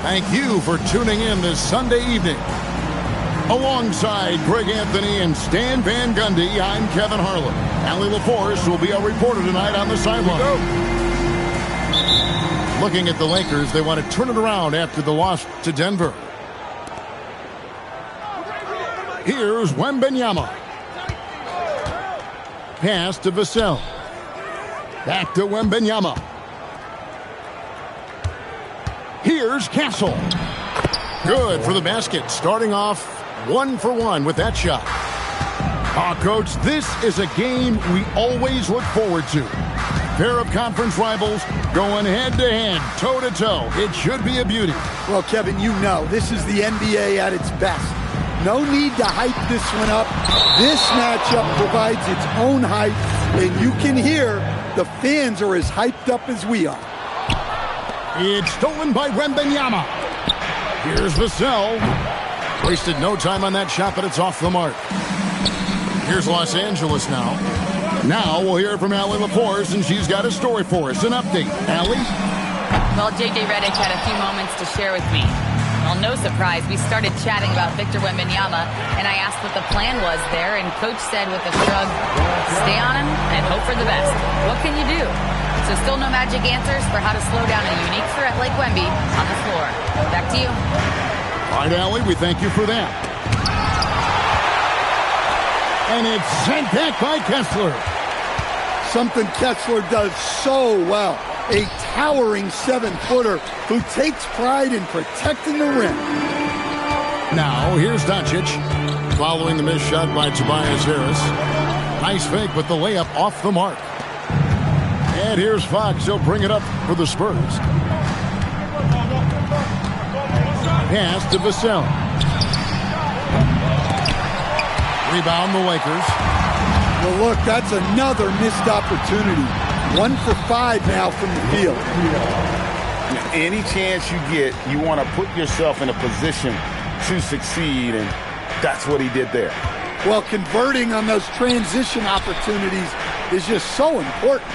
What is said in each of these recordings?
Thank you for tuning in this Sunday evening. Alongside Greg Anthony and Stan Van Gundy, I'm Kevin Harlan. Allie LaForce will be our reporter tonight on the sideline. Looking at the Lakers, they want to turn it around after the loss to Denver. Here's Wembanyama. Pass to Vassell. Back to Wembanyama. Here's Castle. Good for the basket. Starting off 1-for-1 with that shot. Coach, this is a game we always look forward to. Pair of conference rivals going head-to-head, toe-to-toe. It should be a beauty. Well, Kevin, you know, this is the NBA at its best. No need to hype this one up. This matchup provides its own hype, and you can hear the fans are as hyped up as we are. It's stolen by Wembanyama. Here's Vassell. Wasted no time on that shot, but it's off the mark. Here's Los Angeles now. Now we'll hear from Allie LaForce, and she's got a story for us. An update. Allie? Well, J.J. Redick had a few moments to share with me. Well, no surprise, we started chatting about Victor Wembanyama, and I asked what the plan was there, and Coach said with a shrug, stay on him and hope for the best. What can you do? So still no magic answers for how to slow down a unique threat like Wemby on the floor. Back to you. All right, Allie, we thank you for that. And it's sent back by Kessler. Something Kessler does so well. A towering 7-footer who takes pride in protecting the rim. Now, here's Doncic. Following the missed shot by Tobias Harris. Nice fake, but the layup off the mark. And here's Fox. He'll bring it up for the Spurs. Pass to Vassell. Rebound the Lakers. Well, look, that's another missed opportunity. 1 for 5 now from the field. Any chance you get, you want to put yourself in a position to succeed, and that's what he did there. Well, converting on those transition opportunities is just so important.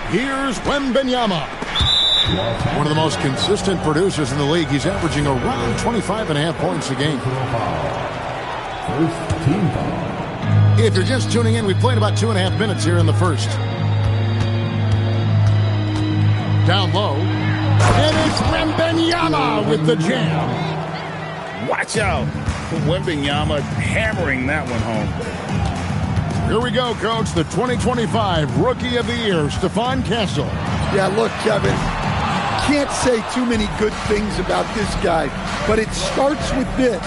Here's Wembanyama. One of the most consistent producers in the league. He's averaging around 25.5 points a game. If you're just tuning in, we played about 2.5 minutes here in the first. Down low. And it's Wembanyama with the jam. Watch out. Wembanyama hammering that one home. Here we go, Coach. The 2025 Rookie of the Year, Stephon Castle. Yeah, look, Kevin, can't say too many good things about this guy, but it starts with this.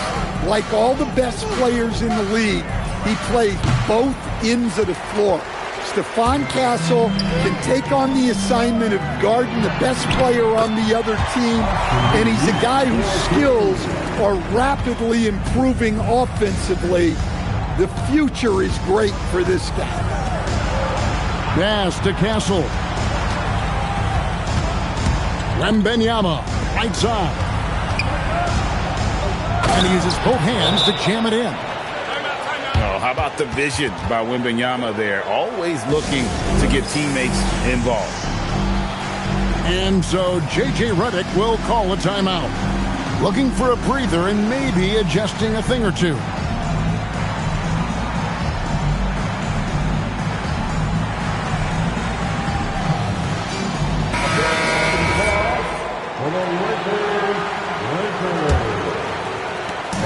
Like all the best players in the league, he plays both ends of the floor. Stephon Castle can take on the assignment of guarding the best player on the other team, and he's a guy whose skills are rapidly improving offensively. The future is great for this guy. Pass to Castle. Wembanyama, right side. And he uses both hands to jam it in. Oh, how about the vision by Wembanyama there? Always looking to get teammates involved. And so J.J. Redick will call a timeout. Looking for a breather and maybe adjusting a thing or two.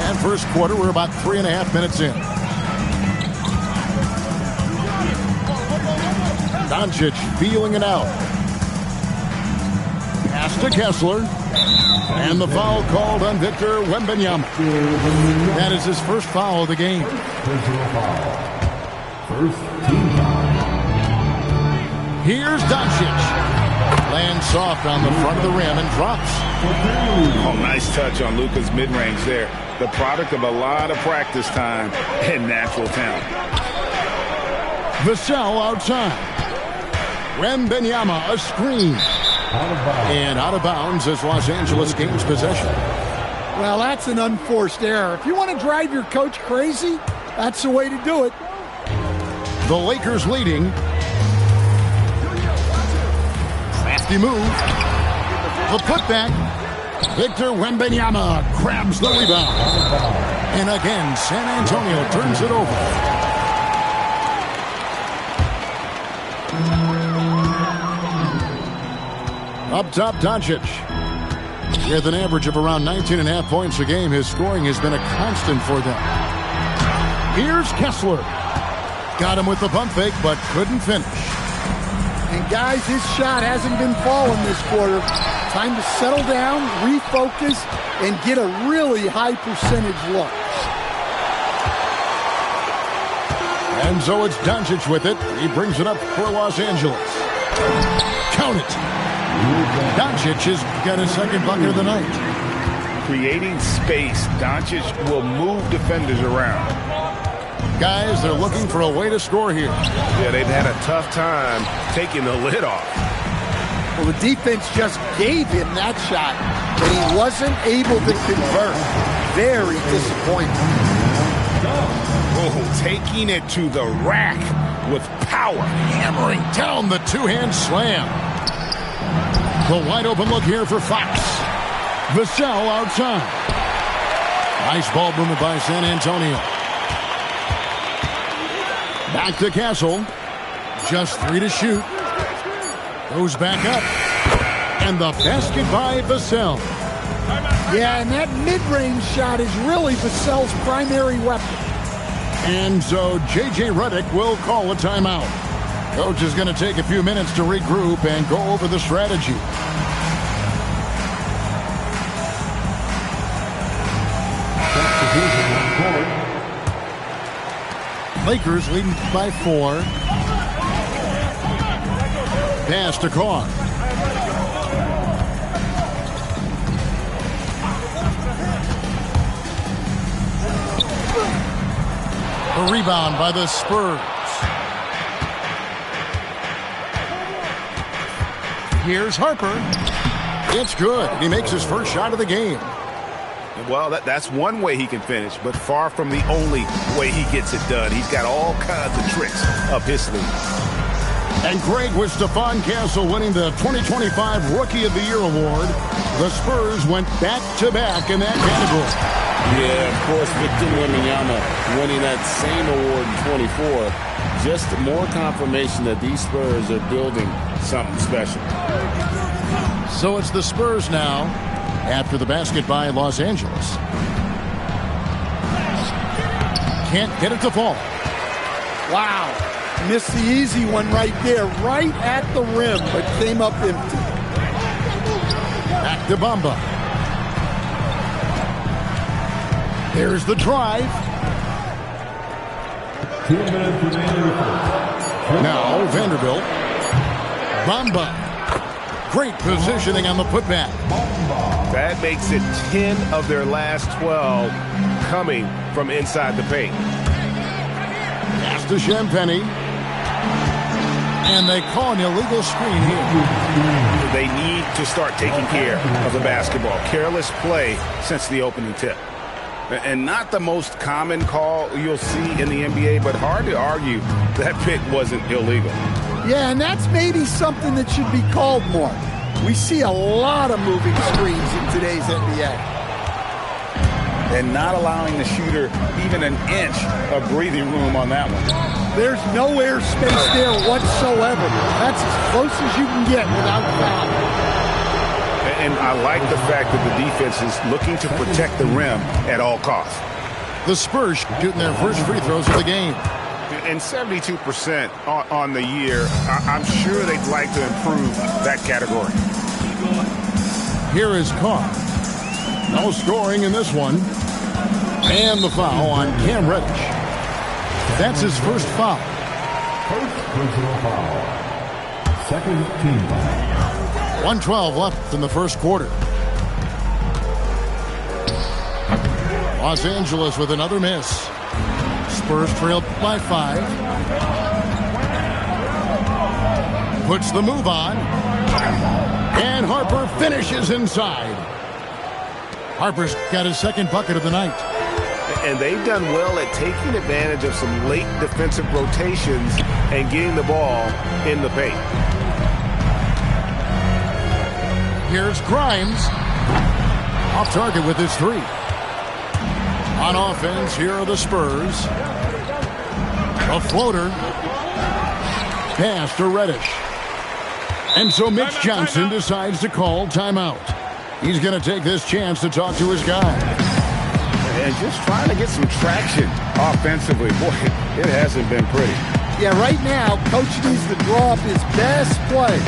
And first quarter, we're about 3.5 minutes in. Doncic feeling it out. Pass to Kessler. And the foul called on Victor Wembanyama. That is his first foul of the game. First team foul. Here's Doncic. Lands soft on the front of the rim and drops. Oh, nice touch on Luka's mid-range there. The product of a lot of practice time and natural talent. Vassell outside. Wembanyama, a screen. And out of bounds as Los Angeles gains possession. Well, that's an unforced error. If you want to drive your coach crazy, that's the way to do it. The Lakers leading. Crafty move. The putback. Victor Wembanyama grabs the rebound. And again, San Antonio turns it over. Up top, Doncic. With an average of around 19.5 points a game, his scoring has been a constant for them. Here's Kessler. Got him with the pump fake, but couldn't finish. And guys, his shot hasn't been falling this quarter. Time to settle down, refocus, and get a really high percentage look. And so it's Doncic with it. He brings it up for Los Angeles. Count it. Doncic has got his second bucket of the night. Creating space, Doncic will move defenders around. Guys, they're looking for a way to score here. Yeah, they've had a tough time taking the lid off. Well, the defense just gave him that shot, but he wasn't able to convert. Very disappointing. Oh, taking it to the rack with power. Hammering down the two-hand slam. The wide open look here for Fox. Vassell outside. Nice ball movement by San Antonio. Back to Castle. Just 3 to shoot. Goes back up. And the basket by Vassell. Yeah, and that mid-range shot is really Vassell's primary weapon. And so J.J. Redick will call a timeout. Coach is going to take a few minutes to regroup and go over the strategy. Lakers leading by 4. Pass to Carr. The rebound by the Spurs. Here's Harper. It's good. He makes his first shot of the game. Well, that's one way he can finish, but far from the only way he gets it done. He's got all kinds of tricks up his sleeve. And Greg, with Stephon Castle winning the 2025 Rookie of the Year award, the Spurs went back-to-back in that category. Yeah, of course, Victor Wembanyama winning that same award in 24. Just more confirmation that these Spurs are building something special. So it's the Spurs now after the basket by Los Angeles. Can't get it to fall. Wow. Missed the easy one right there, right at the rim, but came up empty. Back to Bamba. There's the drive. Now Vanderbilt. Bamba. Great positioning on the putback. That makes it 10 of their last 12 coming from inside the paint. Pass to Champagny. And they call an illegal screen here. They need to start taking care of the basketball. Careless play since the opening tip. And not the most common call you'll see in the NBA, but hard to argue that pick wasn't illegal. Yeah, and that's maybe something that should be called more. We see a lot of moving screens in today's NBA. And not allowing the shooter even an inch of breathing room on that one. There's no airspace there whatsoever. That's as close as you can get without foul. And I like the fact that the defense is looking to protect the rim at all costs. The Spurs shooting their first free throws of the game. And 72% on the year, I'm sure they'd like to improve that category. Here is Carr. No scoring in this one. And the foul on Cam Reddish. That's his first foul. First personal foul. Second team foul. 1:12 left in the first quarter. Los Angeles with another miss. Spurs trailed by 5. Puts the move on. And Harper finishes inside. Harper's got his second bucket of the night. And they've done well at taking advantage of some late defensive rotations and getting the ball in the paint. Here's Grimes. Off target with his three. On offense, here are the Spurs. A floater. Pass to Reddish. And so Mitch Johnson decides to call timeout. He's going to take this chance to talk to his guy. And just trying to get some traction offensively. Boy, it hasn't been pretty. Yeah, right now, Coach needs to draw up his best play,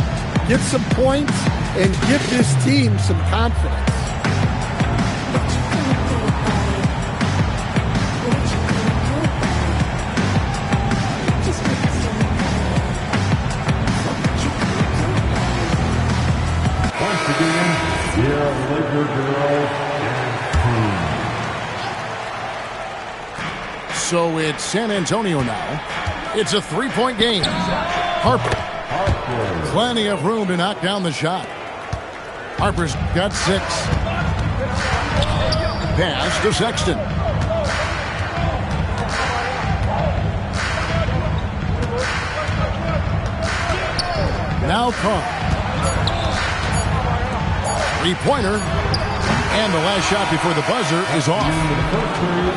get some points, and give this team some confidence. Once again, here are Laker girls and team. So it's San Antonio now. It's a three-point game. Harper. Plenty of room to knock down the shot. Harper's got 6. Pass to Sexton. Now Carr. Three-pointer. And the last shot before the buzzer is off.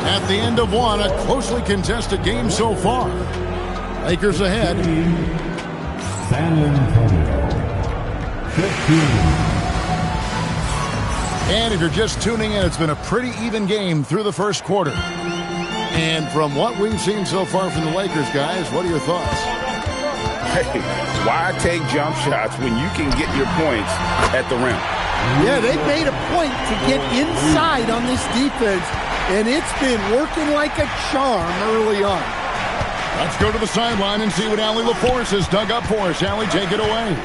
At the end of one, a closely contested game so far. Lakers ahead. San Antonio, 15. And if you're just tuning in, it's been a pretty even game through the first quarter. And from what we've seen so far from the Lakers, guys, what are your thoughts? Hey, why take jump shots when you can get your points at the rim? Yeah, they've made a point to get inside on this defense, and it's been working like a charm early on. Let's go to the sideline and see what Allie LaForce has dug up for us. Allie, take it away.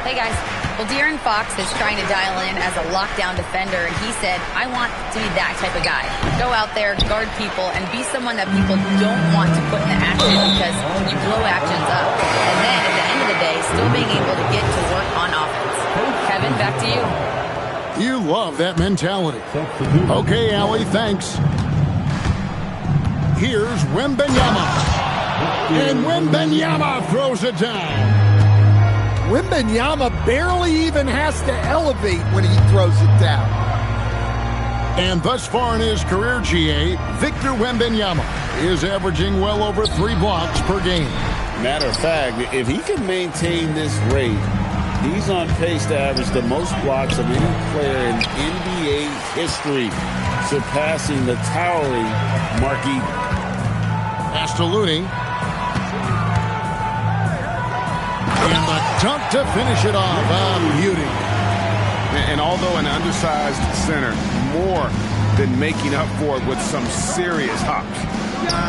Hey, guys. Well, De'Aaron Fox is trying to dial in as a lockdown defender, and he said, I want to be that type of guy. Go out there, guard people, and be someone that people don't want to put in the action because you blow actions up. And then, at the end of the day, still being able to get to work on offense. Kevin, back to you. You love that mentality. Okay, Allie, thanks. Here's Wembanyama. And Wembanyama throws it down. Wembanyama barely even has to elevate when he throws it down. And thus far in his career, GA, Victor Wembanyama is averaging well over 3 blocks per game. Matter of fact, if he can maintain this rate, he's on pace to average the most blocks of any player in NBA history, surpassing the towering Mark Eaton. Pass to Looney. And the dunk to finish it off. A beauty. And although an undersized center, more than making up for it with some serious hops.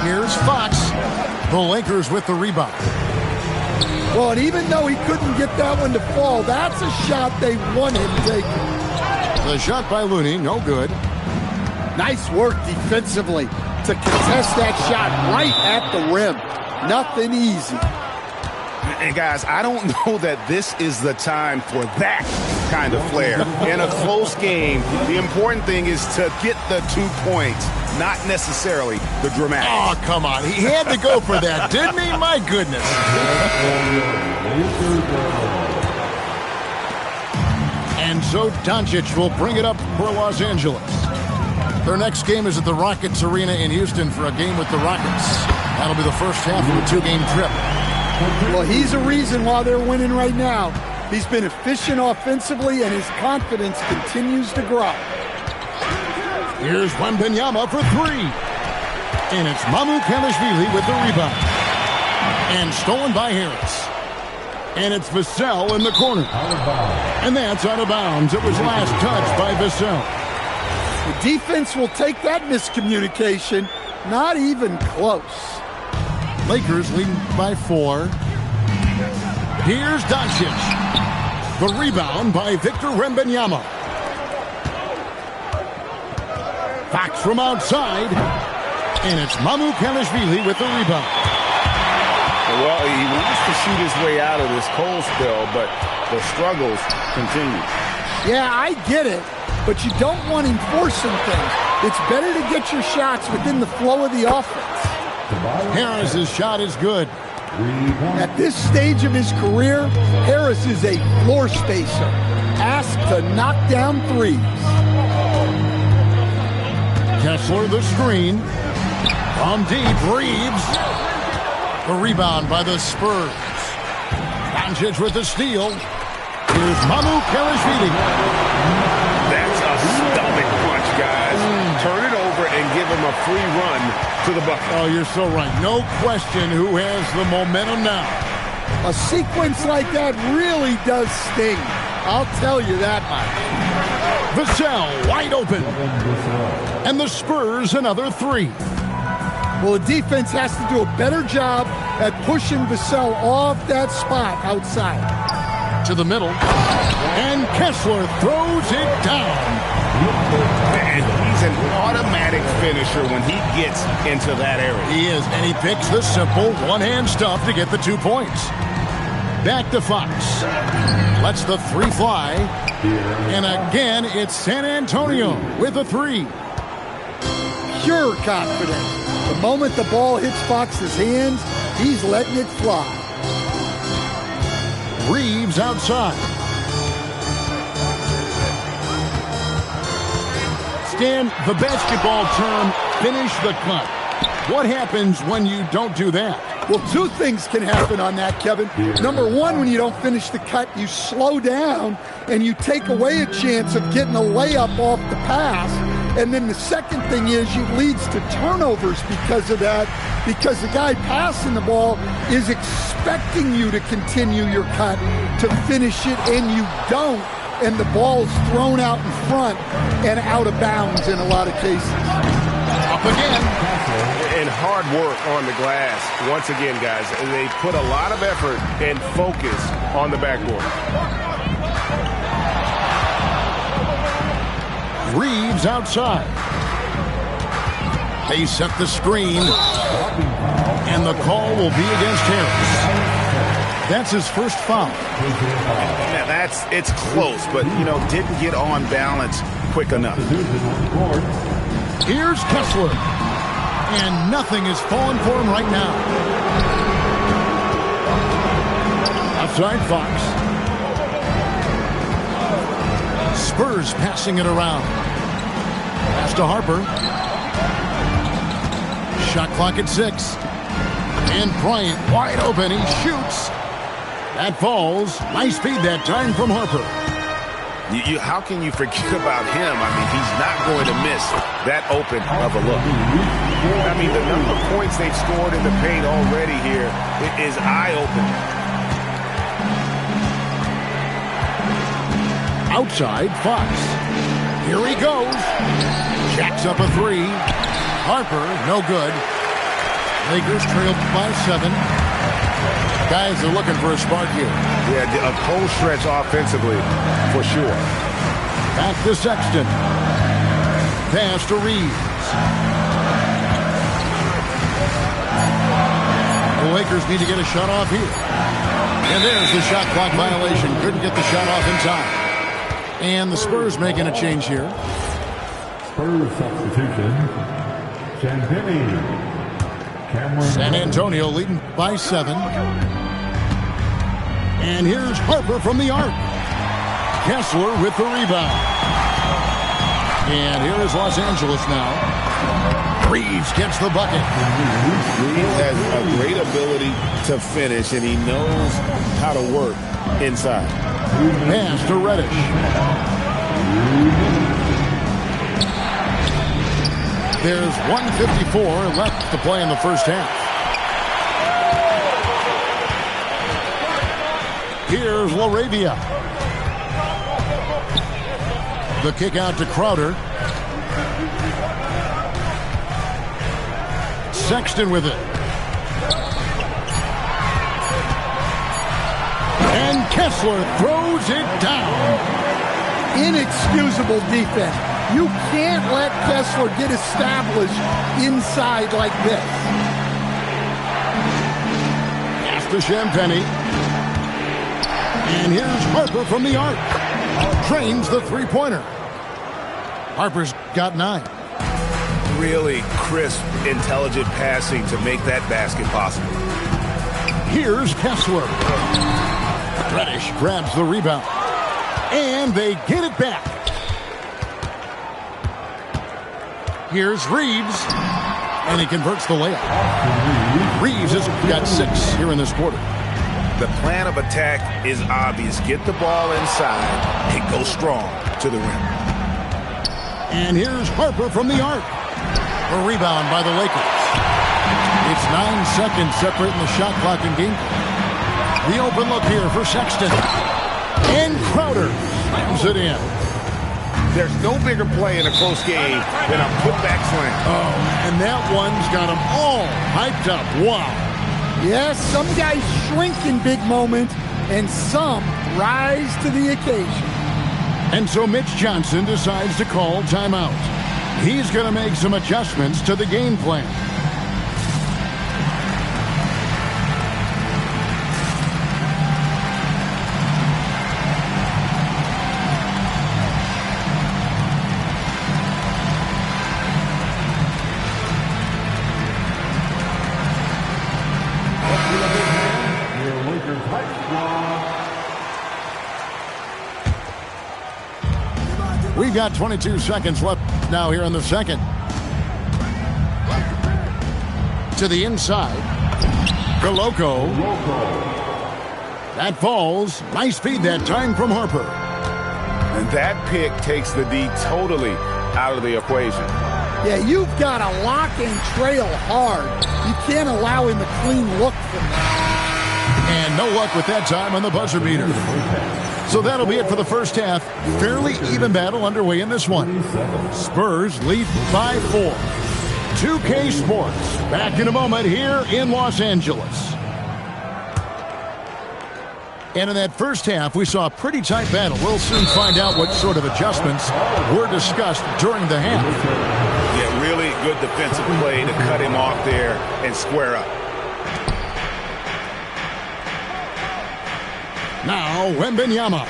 Here's Fox. The Lakers with the rebound. Well, and even though he couldn't get that one to fall, that's a shot they want him taking. The shot by Looney, no good. Nice work defensively to contest that shot right at the rim. Nothing easy. And guys, I don't know that this is the time for that kind of flair. In a close game, the important thing is to get the 2 points, not necessarily the dramatic. Oh, come on. He had to go for that, didn't he? My goodness. And so Doncic will bring it up for Los Angeles. Their next game is at the Rockets Arena in Houston for a game with the Rockets. That'll be the first half of a 2-game trip. Well, he's a reason why they're winning right now. He's been efficient offensively, and his confidence continues to grow. Here's Wembanyama for 3. And it's Mamukelashvili with the rebound. And stolen by Harris. And it's Vassell in the corner. And that's out of bounds. It was last touched by Vassell. The defense will take that miscommunication. Not even close. Lakers leading by 4. Here's Doncic. The rebound by Victor Wembanyama. Fox from outside. And it's Mamukelashvili with the rebound. Well, he wants to shoot his way out of this cold spell, but the struggles continue. Yeah, I get it, but you don't want him forcing things. It's better to get your shots within the flow of the offense. Harris's shot is good. At this stage of his career, Harris is a floor spacer. asked to knock down threes. Kessler the screen. From deep, Reeves. The rebound by the Spurs. Doncic with the steal. Here's Mamoukelashvili. That's a stomach punch, guys. Turn it over and give him a free run to the bucket. Oh, you're so right. No question who has the momentum now. A sequence like that really does sting. I'll tell you that much. Vassell wide open. And the Spurs another three. Well, the defense has to do a better job at pushing Vassell off that spot outside. To the middle. And Kessler throws it down. And he's an automatic finisher when he gets into that area. He is, and he picks the simple one-hand stuff to get the 2 points. Back to Fox. Lets the three fly. And again, it's San Antonio with a three. Pure confidence. The moment the ball hits Fox's hands, he's letting it fly. Reeves outside. Stan, the basketball term, finish the cut. What happens when you don't do that? Well, two things can happen on that, Kevin. Number one, when you don't finish the cut, you slow down and you take away a chance of getting a layup off the pass. And then the second thing is it leads to turnovers because of that, because the guy passing the ball is expecting you to continue your cut, to finish it, and you don't, and the ball is thrown out in front and out of bounds in a lot of cases. Up again. And hard work on the glass. Once again, guys, they put a lot of effort and focus on the backboard. Reeves outside. They set the screen. And the call will be against Harris. That's his first foul. Yeah, it's close, but, didn't get on balance quick enough. Here's Kessler. And nothing is falling for him right now. Outside Fox. Spurs passing it around. Pass to Harper. Shot clock at 6. And Bryant wide open. He shoots. That falls. Nice speed that time from Harper. How can you forget about him? I mean, he's not going to miss that open of a look. I mean, the number of points they've scored in the paint already here is eye-opening. Outside, Fox. Here he goes. Jacks up a three. Harper, no good. Lakers trailed by 7. Guys are looking for a spark here. Yeah, a cold stretch offensively, for sure. Back to Sexton. Pass to Reeves. The Lakers need to get a shot off here. And there's the shot clock violation. Couldn't get the shot off in time. And the Spurs making a change here. Spurs substitution. Champagny. San Antonio leading by 7. And here's Harper from the arc. Kessler with the rebound. And here is Los Angeles now. Reeves gets the bucket. Reeves has a great ability to finish, and he knows how to work inside. Pass to Reddish. There's 1:54 left to play in the first half. Here's LaRavia. The kick out to Crowder. Sexton with it. And Kessler throws it down. Inexcusable defense. You can't let Kessler get established inside like this. Pass to Champagny. And here's Harper from the arc. Trains the three-pointer. Harper's got 9. Really crisp, intelligent passing to make that basket possible. Here's Kessler. Reddish grabs the rebound. And they get it back. Here's Reeves. And he converts the layup. Reeves has got 6 here in this quarter. The plan of attack is obvious. Get the ball inside and go strong to the rim. And here's Harper from the arc. A rebound by the Lakers. It's 9 seconds separating the shot clock and game clock. The open look here for Sexton. And Crowder slams it in. There's no bigger play in a close game than a putback slam. Oh, and that one's got them all hyped up. Wow. Yes, some guys shrink in big moments, and some rise to the occasion. And so Mitch Johnson decides to call timeout. He's going to make some adjustments to the game plan. We've got 22 seconds left now here in the second. To the inside. Galoko. That falls. Nice feed that time from Harper. And that pick takes the D totally out of the equation. Yeah, you've got to lock and trail hard. You can't allow him a clean look from that. And no luck with that time on the buzzer beater. So that'll be it for the first half. Fairly even battle underway in this one. Spurs lead by 4. 2K Sports back in a moment here in Los Angeles. And in that first half, we saw a pretty tight battle. We'll soon find out what sort of adjustments were discussed during the half. Yeah, really good defensive play to cut him off there and square up. Now, Wembanyama.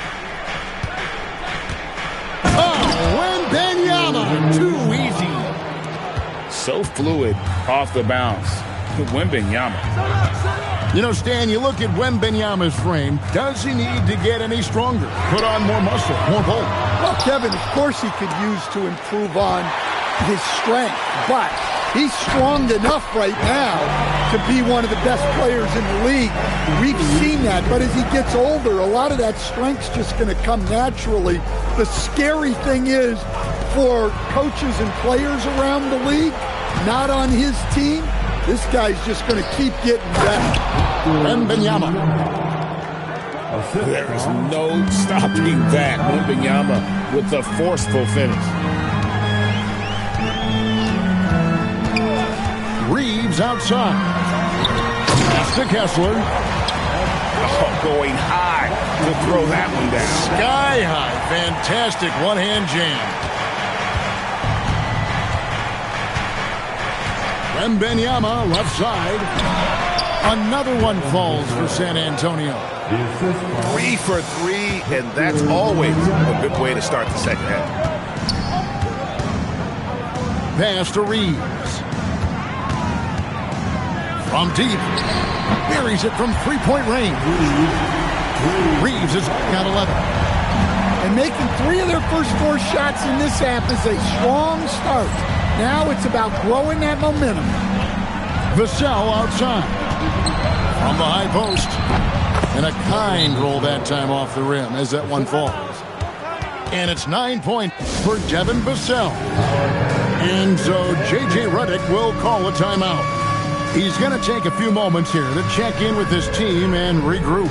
Oh, Wembanyama! Too easy. So fluid off the bounce. Wembanyama. You know, Stan, you look at Wembanyama's frame. Does he need to get any stronger? Put on more muscle, more bulk? Well, Kevin, of course he could use to improve on his strength, but he's strong enough right now to be one of the best players in the league. We've seen that, but as he gets older, a lot of that strength's just going to come naturally. The scary thing is for coaches and players around the league, not on his team, this guy's just going to keep getting better. Wembanyama. There is no stopping that. Wembanyama with the forceful finish. Reeves outside. Pass to Kessler. Oh, going high to throw that one down. Sky high. Fantastic one-hand jam. Wembanyama left side. Another one falls for San Antonio. 3 for 3, and that's always a good way to start the second half. Pass to Reeves. From deep. Buries it from three-point range. Reeves has got 11. And making 3 of their first 4 shots in this half is a strong start. Now it's about growing that momentum. Vassell outside. From the high post. And a kind roll that time off the rim as that one falls. And it's 9 points for Devin Vassell. And so J.J. Redick will call a timeout. He's going to take a few moments here to check in with his team and regroup.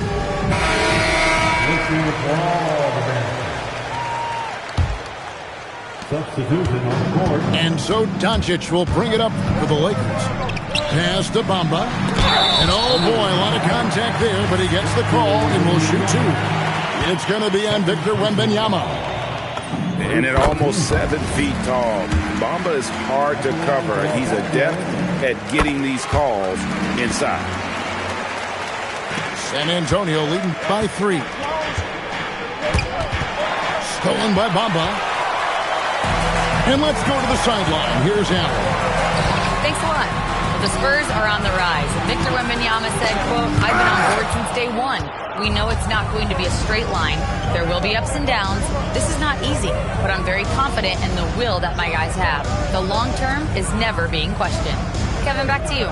Substitution on the court. And so Doncic will bring it up for the Lakers. Pass to Bamba. And oh boy, a lot of contact there, but he gets the call and will shoot 2. It's going to be on Victor Wembanyama. And at almost 7 feet tall, Bamba is hard to cover. He's adept at getting these calls inside. San Antonio leading by 3. Stolen by Bamba. And let's go to the sideline. Here's Allen. Thanks a lot. The Spurs are on the rise. Victor Wembanyama said, quote, "I've been on board since day one. We know it's not going to be a straight line. There will be ups and downs. This is not easy, but I'm very confident in the will that my guys have. The long term is never being questioned." Kevin, back to you.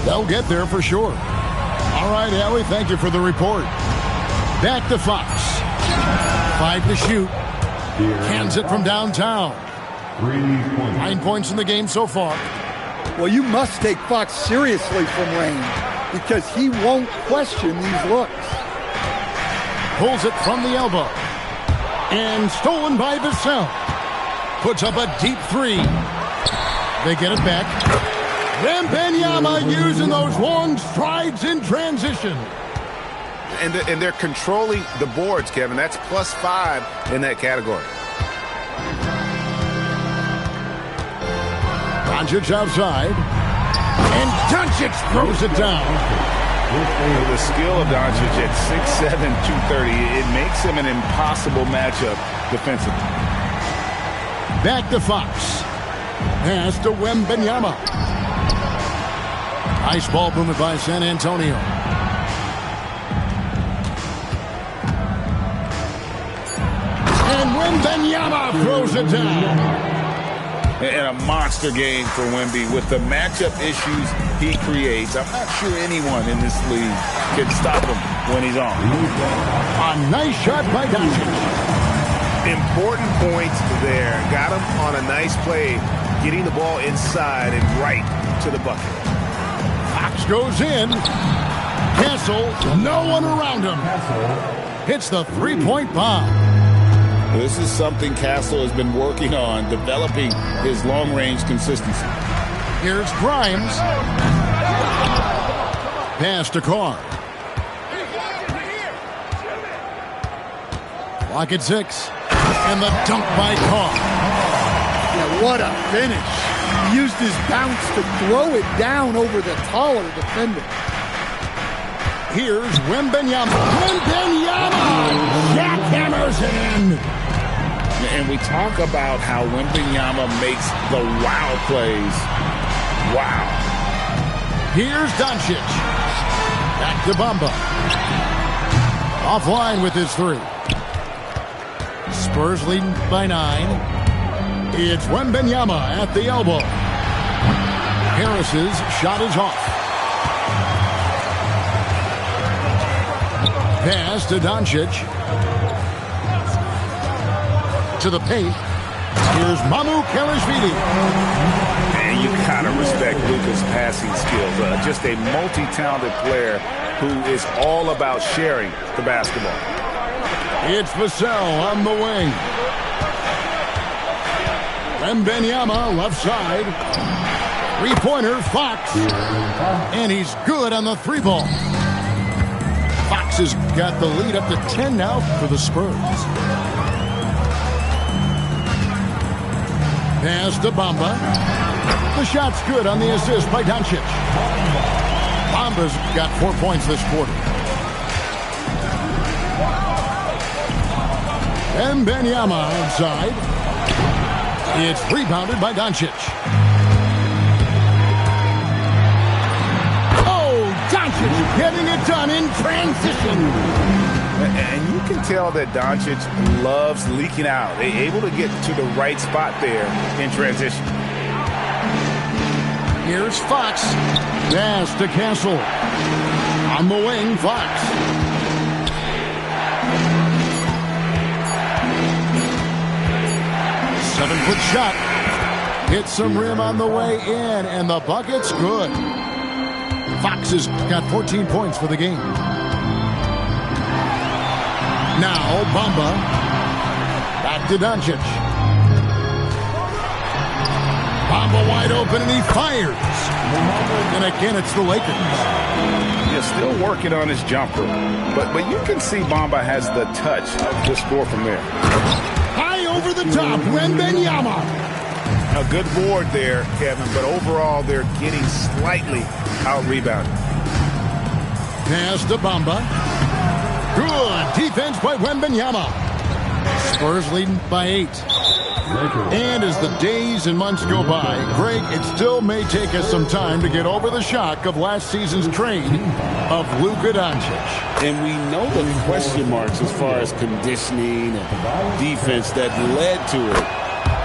They'll get there for sure. All right, Allie, thank you for the report. Back to Fox. 5 to shoot. Hands it from downtown. 3 points. 9 points in the game so far. Well, you must take Fox seriously from range because he won't question these looks. Pulls it from the elbow. And stolen by Vassell. Puts up a deep three. They get it back. Wembanyama using those long strides in transition. And they're controlling the boards, Kevin. That's +5 in that category. Doncic outside. And Doncic throws it down. The skill of Doncic at 6'7", 230, it makes him an impossible matchup defensively. Back to Fox. Pass to Wembanyama. Nice ball movement by San Antonio. And Wembanyama throws it down. And a monster game for Wemby with the matchup issues he creates. I'm not sure anyone in this league can stop him when he's on. A nice shot by Doncic. Important points there. Got him on a nice play, getting the ball inside and right to the bucket. Fox goes in. Castle, no one around him. Hits the three-point bomb. This is something Castle has been working on, developing his long-range consistency. Here's Grimes. Pass to Carr. Clock at 6. And the dunk by Carr. Yeah, what a finish. He used his bounce to throw it down over the taller defender. Here's Wembanyama. Wembanyama! Jackhammers in. And we talk about how Wembanyama makes the wow plays. Wow. Here's Doncic. Back to Bamba. Offline with his three. Spurs leading by 9. It's Wembanyama at the elbow. Harris's shot is off. Pass to Doncic. To the paint. Here's Mamu Kelishvili. And you gotta respect Luka's passing skills. Just a multi-talented player who is all about sharing the basketball. It's Vassell on the wing. Wembanyama left side. Three-pointer, Fox. And he's good on the three ball. Fox has got the lead up to 10 now for the Spurs. Pass to Bamba. The shot's good on the assist by Doncic. Bamba's got 4 points this quarter. Wembanyama outside. It's rebounded by Doncic. Oh, Doncic getting it done in transition. And you can tell that Doncic loves leaking out. They're able to get to the right spot there in transition. Here's Fox. Pass to Castle. On the wing, Fox. Seven-foot shot. Hits some rim on the way in, and the bucket's good. Fox has got 14 points for the game. Now, Bamba. Back to Doncic. Bamba wide open, and he fires. And again, it's the Lakers. He's still working on his jumper. But you can see Bamba has the touch to score from there. High over the top, Wembanyama. A good board there, Kevin, but overall they're getting slightly out-rebounded. Pass to Bamba. Good defense by Wembanyama. Spurs leading by 8. And as the days and months go by, Greg, it still may take us some time to get over the shock of last season's trade of Luka Doncic. And we know the question marks as far as conditioning and defense that led to it.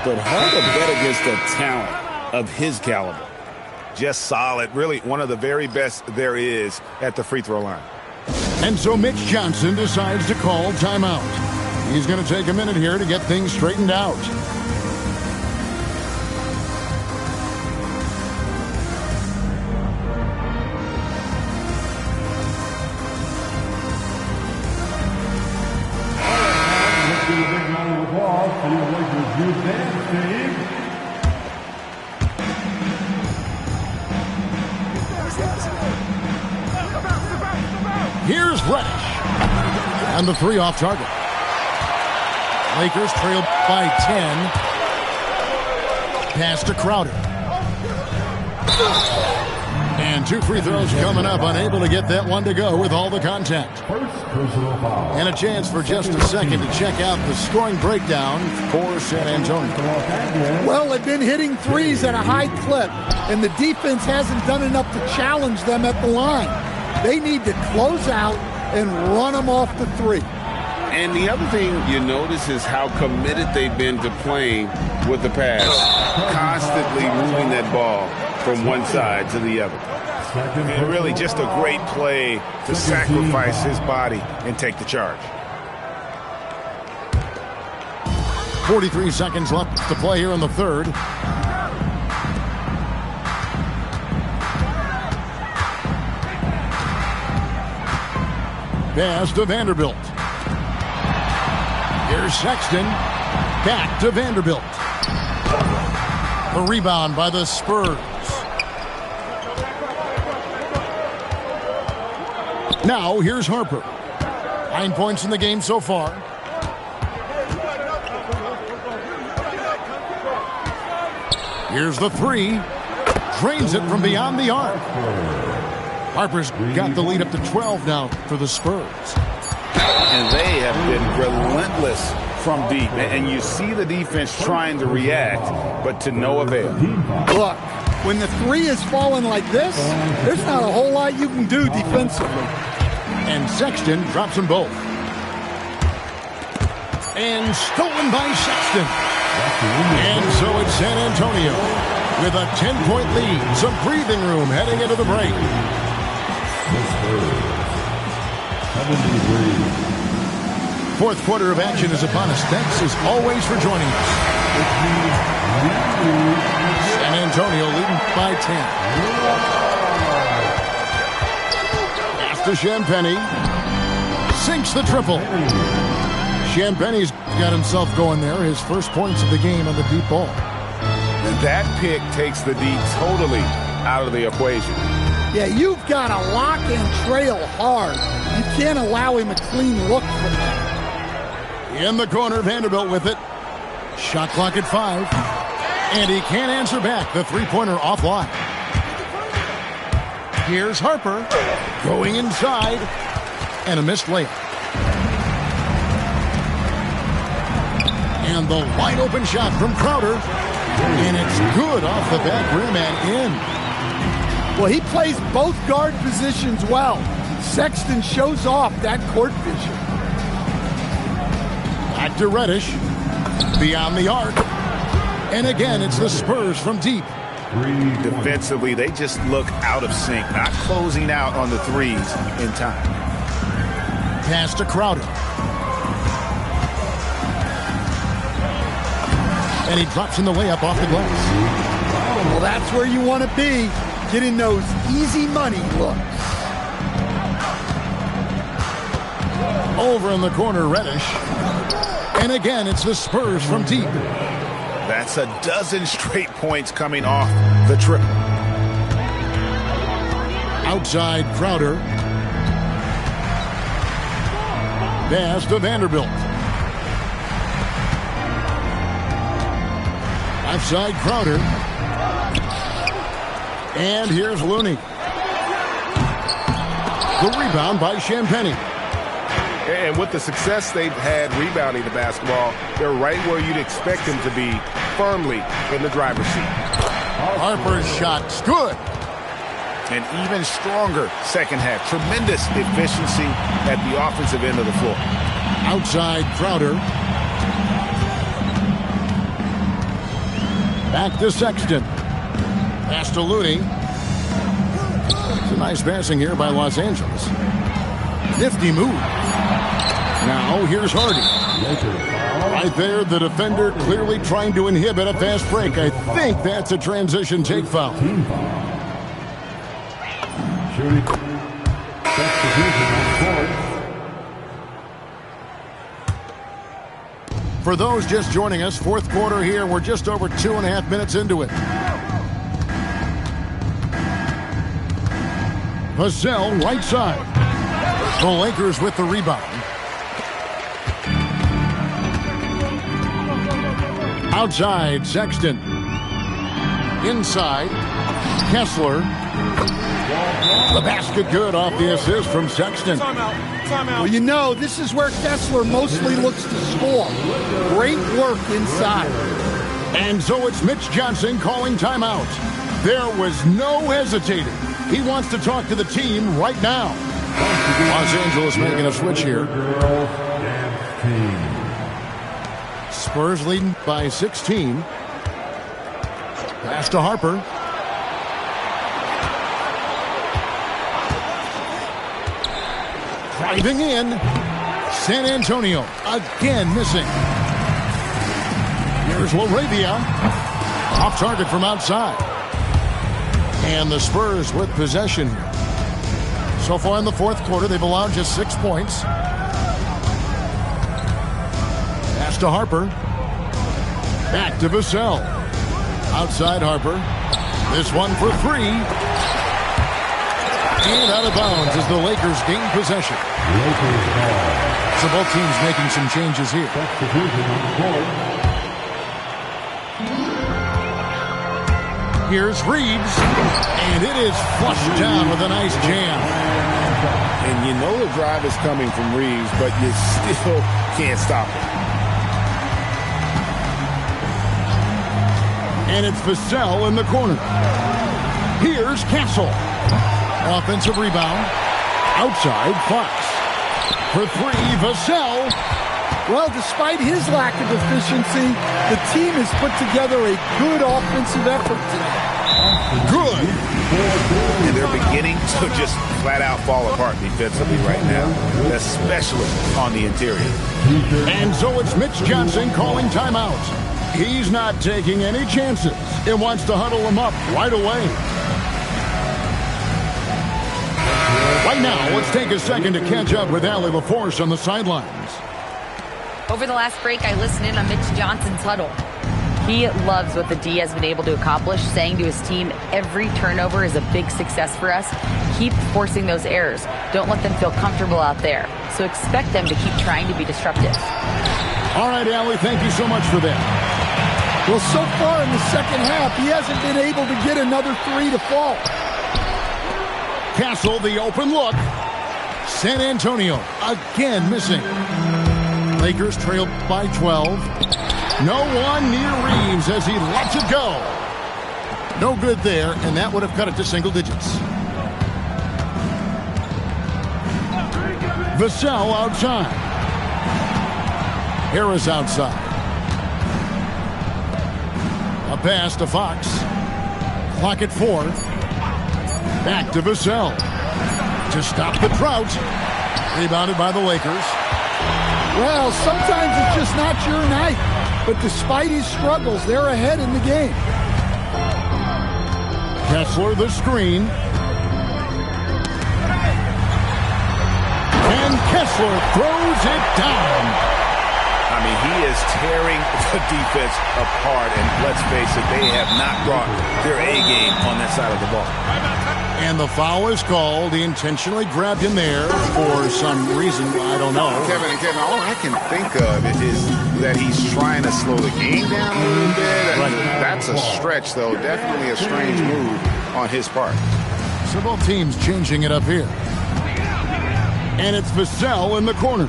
But hard to bet against a talent of his caliber. Just solid. Really one of the very best there is at the free throw line. And so Mitch Johnson decides to call timeout. He's going to take a minute here to get things straightened out. Let's give a big round of applause for your Lakers youth dance team. Here's Reddish. And the three off target. Lakers trail by 10. Pass to Crowder. And two free throws coming up. Unable to get that one to go with all the contact. First personal foul. And a chance for just a second to check out the scoring breakdown for San Antonio. Well, they've been hitting threes at a high clip, and the defense hasn't done enough to challenge them at the line. They need to close out and run them off the three. And the other thing you notice is how committed they've been to playing with the pass, constantly moving that ball from one side to the other. And really just a great play to sacrifice his body and take the charge. 43 seconds left to play here in the third. Pass to Vanderbilt. Here's Sexton. Back to Vanderbilt. The rebound by the Spurs. Now here's Harper. 9 points in the game so far. Here's the three. Drains it from beyond the arc. Harper's got the lead up to 12 now for the Spurs. And they have been relentless from deep. And you see the defense trying to react, but to no avail. Look, when the three is falling like this, there's not a whole lot you can do defensively. And Sexton drops them both. And stolen by Sexton. And so it's San Antonio with a 10-point lead. Some breathing room heading into the break. Fourth quarter of action is upon us. Thanks as always for joining us. San Antonio leading by 10. Pass to Champagnie. Sinks the triple. Champagnie's got himself going there. His first points of the game on the deep ball. That pick takes the D totally out of the equation. Yeah, you've got to lock and trail hard. You can't allow him a clean look from that. In the corner, Vanderbilt with it. Shot clock at 5. And he can't answer back. The three-pointer offline. Here's Harper going inside. And a missed layup. And the wide-open shot from Crowder. And it's good off the back rim and in. Well, he plays both guard positions well. Sexton shows off that court vision. Back to Reddish. Beyond the arc. And again, it's the Spurs from deep. Defensively, they just look out of sync, not closing out on the threes in time. Pass to Crowder. And he drops in the layup off the glass. Well, that's where you want to be, getting those easy money looks. Over in the corner, Reddish. And again, it's the Spurs from deep. That's a dozen straight points coming off the triple. Outside, Crowder. Pass to Vanderbilt. Outside, Crowder. And here's Looney. The rebound by Champagnie. And with the success they've had rebounding the basketball, they're right where you'd expect them to be, firmly in the driver's seat. Harper's shot's good. An even stronger second half. Tremendous efficiency at the offensive end of the floor. Outside Crowder. Back to Sexton. Pass to Looney. It's a nice passing here by Los Angeles. Nifty move. Now here's Hardy. Right there, the defender clearly trying to inhibit a fast break. I think that's a transition take foul. Shooting. Substitution on court. For those just joining us, fourth quarter here. We're just over 2.5 minutes into it. Vassell, right side. The Lakers with the rebound. Outside, Sexton. Inside, Kessler. The basket good off the assist from Sexton. Well, you know, this is where Kessler mostly looks to score. Great work inside. And so it's Mitch Johnson calling timeout. There was no hesitating. He wants to talk to the team right now. Los Angeles making a switch here. Spurs leading by 16. Pass to Harper. Driving in. San Antonio again missing. Here's LaRavia. Off target from outside. And the Spurs with possession here. So far in the fourth quarter, they've allowed just 6 points. Pass to Harper. Back to Vassell. Outside Harper. This one for three. And out of bounds as the Lakers gain possession. So both teams making some changes here. Here's Reeves. And it is flushed down with a nice jam. And you know the drive is coming from Reeves, but you still can't stop it. And it's Vassell in the corner. Here's Castle. Offensive rebound. Outside, Fox. For three, Vassell. Well, despite his lack of efficiency, the team has put together a good offensive effort today. Good. And they're beginning to just flat out fall apart defensively right now, especially on the interior. And so it's Mitch Johnson calling timeout. He's not taking any chances. It wants to huddle him up right away. Right now, let's take a second to catch up with Allie LaForce on the sidelines. Over the last break, I listened in on Mitch Johnson's huddle. He loves what the D has been able to accomplish, saying to his team, every turnover is a big success for us. Keep forcing those errors. Don't let them feel comfortable out there. So expect them to keep trying to be disruptive. All right, Allie, thank you so much for that. Well, so far in the second half, he hasn't been able to get another three to fall. Castle, the open look. San Antonio again missing. Lakers trail by 12. No one near Reeves as he lets it go. No good there, and that would have cut it to single digits. Vassell outside. Harris outside. A pass to Fox. Clock at 4. Back to Vassell. To stop the drought. Rebounded by the Lakers. Well, sometimes it's just not your night. But despite his struggles, they're ahead in the game. Kessler the screen. And Kessler throws it down. I mean, he is tearing the defense apart. And let's face it, they have not brought their A game on that side of the ball. And the foul is called. He intentionally grabbed him there for some reason. I don't know. Kevin, all I can think of is that he's trying to slow the game down a little bit. Right. That's a stretch, though. Definitely a strange move on his part. So both teams changing it up here. And it's Vassell in the corner.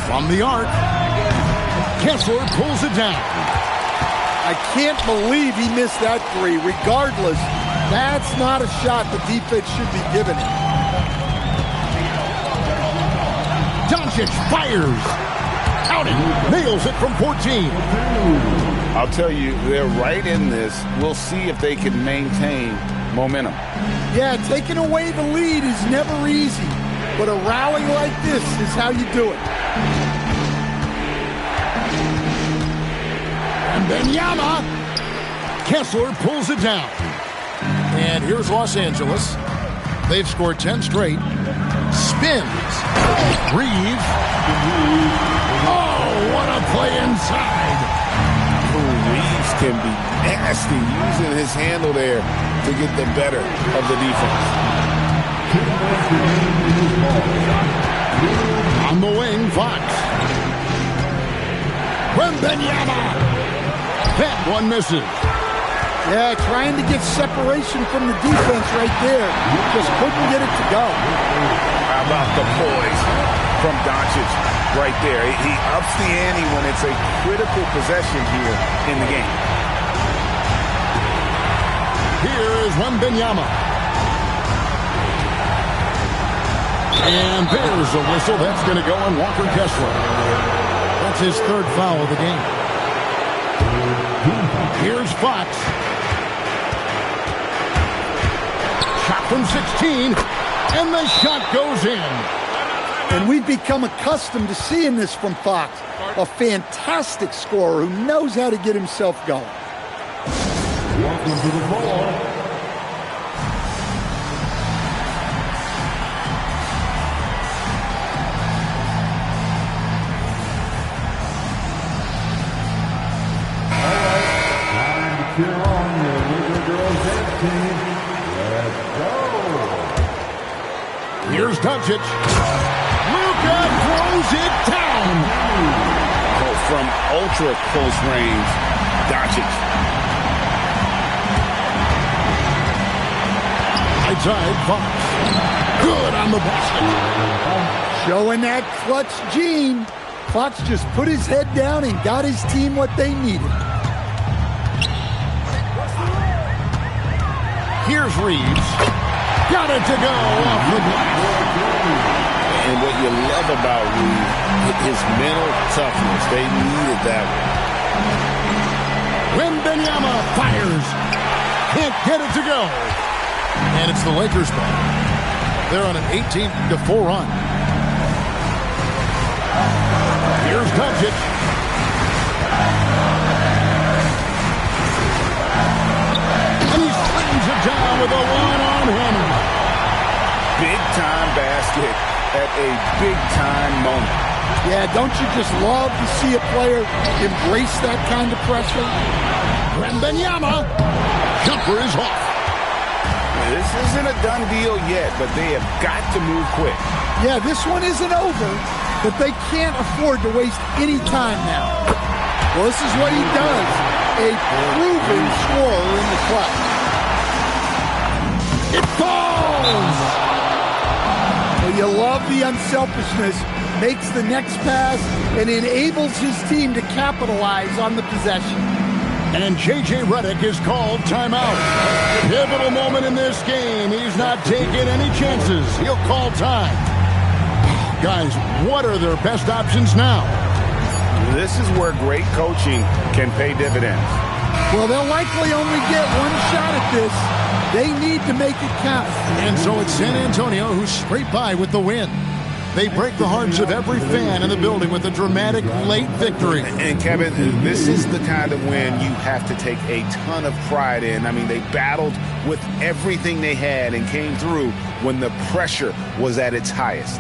From the arc, Kessler pulls it down. I can't believe he missed that three. Regardless, that's not a shot the defense should be giving him. Doncic fires. Counting. Nails it from 14. I'll tell you, they're right in this. We'll see if they can maintain momentum. Yeah, taking away the lead is never easy. But a rally like this is how you do it. And Wembanyama. Kessler pulls it down. And here's Los Angeles. They've scored 10 straight. Spins. Reeves. Oh, what a play inside. Reeves can be nasty, using his handle there to get the better of the defense. On the wing, Fox. Wembanyama. That one misses. Yeah, trying to get separation from the defense right there. Just couldn't get it to go. How about the poise from Doncic right there? He ups the ante when it's a critical possession here in the game. Here is Wembanyama. And there's a whistle. That's going to go on Walker Kessler. That's his third foul of the game. Here's Fox. Shot from 16. And the shot goes in. And we've become accustomed to seeing this from Fox. A fantastic scorer who knows how to get himself going. Welcome to the ball. Cheer on your little girls dance team. Let's go. Here's Doncic. Luka throws it down. Oh, from ultra close range, Doncic. Outside Fox. Good on the basket. Showing that clutch gene. Fox just put his head down and got his team what they needed. Here's Reeves. Got it to go off the glass. And what you love about Reeves, his mental toughness. They needed that one. Wembanyama fires. Can't get it to go. And it's the Lakers ball. They're on an 18-4 run. Here's Doncic. Down with a one-arm hammer. Big-time basket at a big-time moment. Yeah, don't you just love to see a player embrace that kind of pressure? Wembanyama. Jumper is off. This isn't a done deal yet, but they have got to move quick. Yeah, this one isn't over, but they can't afford to waste any time now. Well, this is what he does. A proven scorer in the clutch. It falls! Well, you love the unselfishness, makes the next pass, and enables his team to capitalize on the possession. And J.J. Redick is called timeout. Pivotal moment in this game. He's not taking any chances. He'll call time. Guys, what are their best options now? This is where great coaching can pay dividends. Well, they'll likely only get one shot at this. They need to make it count. And so it's San Antonio who scrape by with the win. They break the hearts of every fan in the building with a dramatic late victory. And Kevin, this is the kind of win you have to take a ton of pride in. I mean, they battled with everything they had and came through when the pressure was at its highest.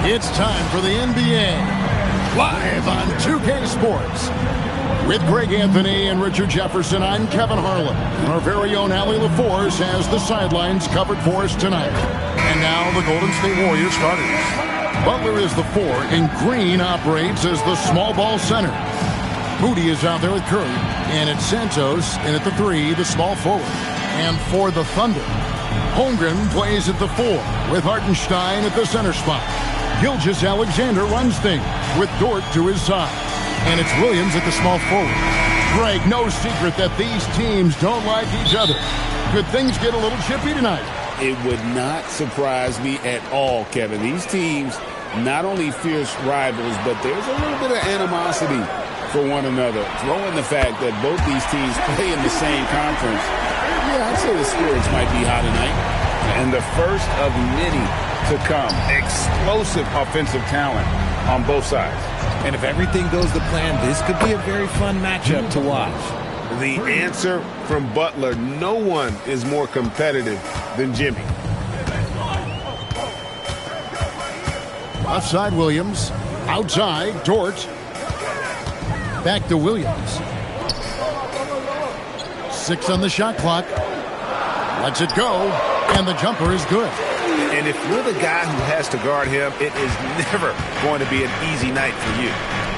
It's time for the NBA, live on 2K Sports. With Greg Anthony and Richard Jefferson, I'm Kevin Harlan. Our very own Allie LaForce has the sidelines covered for us tonight. And now the Golden State Warriors starters. Butler is the 4, and Green operates as the small ball center. Moody is out there with Curry, and it's Santos in at the 3, the small forward. And for the Thunder, Holmgren plays at the 4, with Hartenstein at the center spot. Gilgeous-Alexander runs things with Dort to his side. And it's Williams at the small forward. Greg, no secret that these teams don't like each other. Could things get a little chippy tonight? It would not surprise me at all, Kevin. These teams, not only fierce rivals, but there's a little bit of animosity for one another. Throw in the fact that both these teams play in the same conference. Yeah, I'd say the spirits might be high tonight. And the first of many to come. Explosive offensive talent on both sides. And if everything goes to plan, this could be a very fun matchup to watch. The answer from Butler, no one is more competitive than Jimmy. Left side, Williams. Outside, Dort. Back to Williams. 6 on the shot clock. Lets it go, and the jumper is good. And if you're the guy who has to guard him, it is never going to be an easy night for you.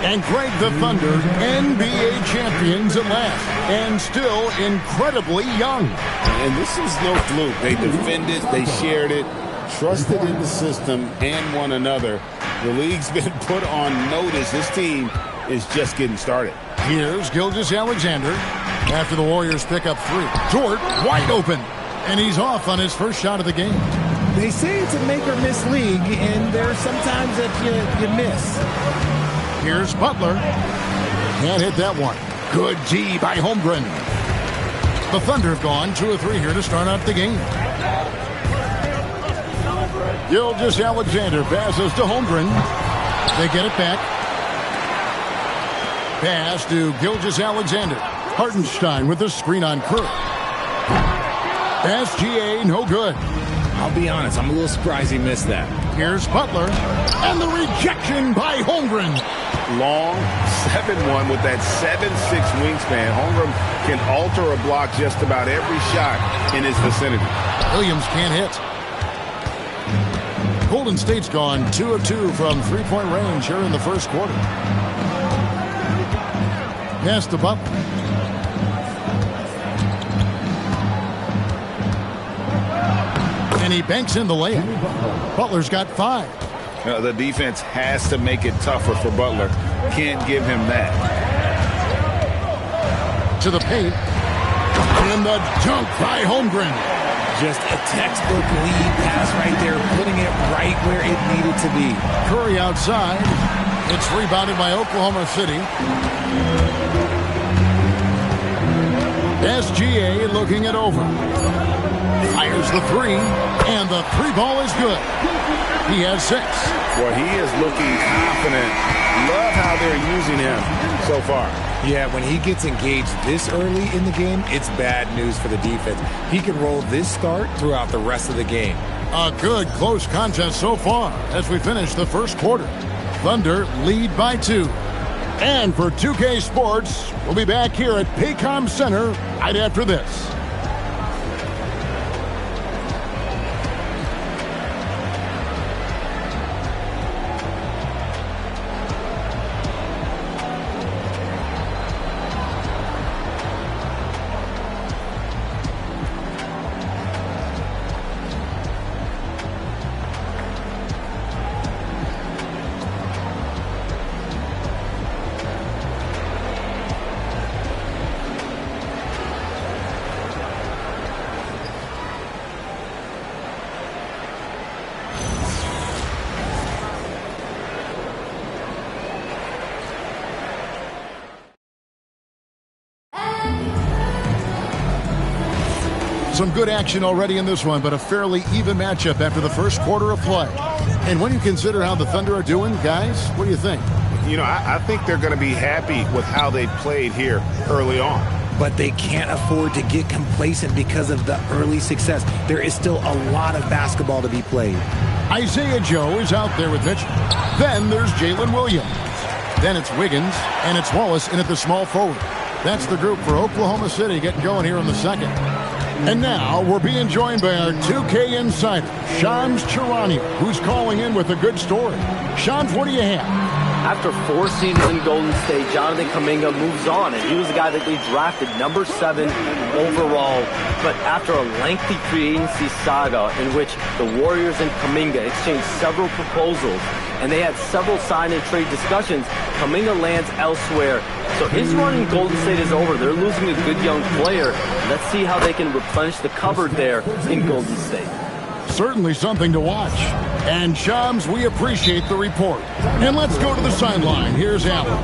And Greg, the Thunder, NBA champions at last, and still incredibly young. And this is no fluke. They defended, they shared it, trusted in the system and one another. The league's been put on notice. This team is just getting started. Here's Gilgeous-Alexander after the Warriors pick up 3. Dort wide open, and he's off on his first shot of the game. They say it's a make-or-miss league, and there's sometimes that you miss. Here's Butler. Can't hit that one. Good D by Holmgren. The Thunder have gone 2 of 3 here to start out the game. Gilgeous-Alexander passes to Holmgren. They get it back. Pass to Gilgeous-Alexander. Hartenstein with the screen on Curry. SGA, no good. I'll be honest, I'm a little surprised he missed that. Here's Butler, and the rejection by Holmgren. Long 7-1 with that 7'6" wingspan. Holmgren can alter a block just about every shot in his vicinity. Williams can't hit. Golden State's gone 2 of 2 from three-point range here in the first quarter. Pass to Butler. And he banks in the layup. Butler's got 5. The defense has to make it tougher for Butler. Can't give him that. To the paint. And the dunk by Holmgren. Just a textbook lead pass right there, putting it right where it needed to be. Curry outside. It's rebounded by Oklahoma City. SGA looking it over. Fires the 3, and the 3 ball is good. He has 6. Well, he is looking confident. Love how they're using him so far. Yeah, when he gets engaged this early in the game, it's bad news for the defense. He can roll this start throughout the rest of the game. A good close contest so far as we finish the first quarter. Thunder lead by 2. And for 2K Sports, we'll be back here at Paycom Center right after this. Some good action already in this one, but a fairly even matchup after the first quarter of play. And when you consider how the Thunder are doing, guys, what do you think? You know, I think they're going to be happy with how they played here early on. But they can't afford to get complacent because of the early success. There is still a lot of basketball to be played. Isaiah Joe is out there with Mitchell. Then there's Jalen Williams. Then it's Wiggins, and it's Wallace in at the small forward. That's the group for Oklahoma City getting going here in the second. And now we're being joined by our 2K insider, Shams Charania, who's calling in with a good story. Shams, what do you have? After 4 seasons in Golden State, Jonathan Kuminga moves on, and he was the guy that they drafted number 7 overall. But after a lengthy free agency saga in which the Warriors and Kuminga exchanged several proposals, and they had several sign and trade discussions, Kuminga lands elsewhere. So his run in Golden State is over. They're losing a good young player. Let's see how they can replenish the cupboard there in Golden State. Certainly something to watch. And Shams, we appreciate the report. And let's go to the sideline. Here's Alan.